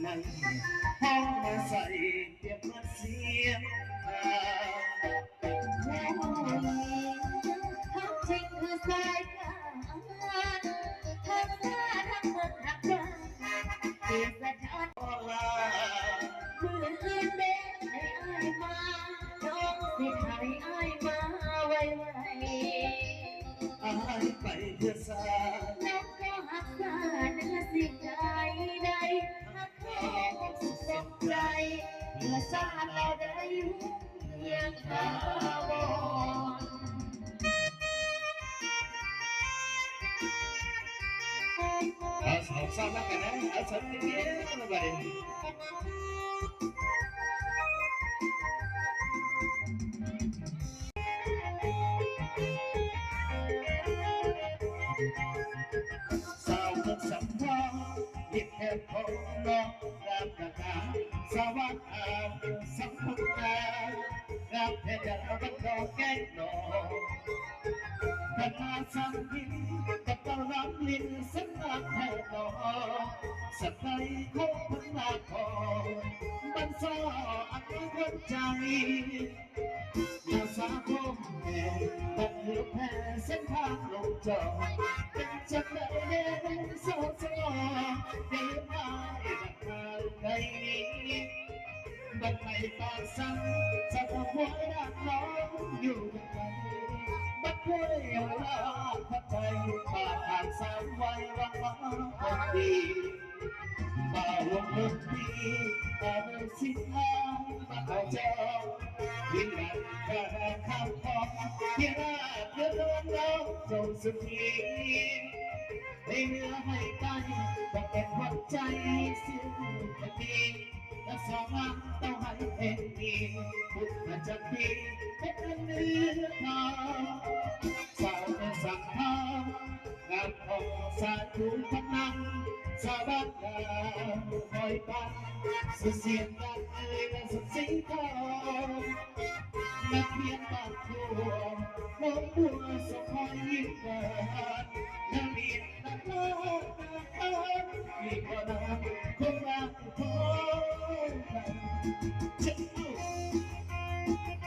มันห้องมาใส่เก็บมาเสียงแม่หญิงทั้งจริงคือสายตาทั้งตาทั้งเมืองหักใจเสียสะท้อน ลา มืออื่นเด็กให้อายมาน้องสิให้อายมาไวอายไปเพื่อสาๆน้องก็หักษาเนื้อสิ่งใดใดหักแท้สุดสมใจเมื่อชาติเราได้อยู่เพียงตาวร เอาซ้ำแล้วกันนะเอาซ้ำนิดเดียวนะบัดนี้สาวคนสำคัญยิ่งแค่คนน้องรับกระทาสวัสดิ์สังคมรับแค่จะเอาบัตรแก้หนอแต่มาสังพินแต่ก็รับลิ้นสักนักแค่หนอสักใครคงพันนาคอบันซ้ออันนี้คนใจอย่าสาคมแก่ตัดเหลือแพ้เส้นทางลงจอเป็นจักรเดินโซ่สลอเดินมาอีกทางในนี้บัดไม่ปากสั่งจะทำหัวหน้าน้องอยู่ยังไงบัดเคยเอาลาพัดใจปากทางสามวัยวังมาคนดีมาหวงดนตรีมาเดินสิ้นทางมาเอาเจ้ายิ่งหนักแค่ข้าวทองที่ราดเดือดร้อนเราจงสุขีให้เนื้อให้ใจต้องเป็นหัวใจสิ้นดีและสองอันต้องให้เองดีบุญมาจากดีเป็นเนื้อทองสาวเป็นสังทองงานของสาธุพนังสาบัดดาวคอยปันสุเสียงดังและสุดสีทองนักเรียนบางครัวน้องบัวสะพายยิ่งเกิน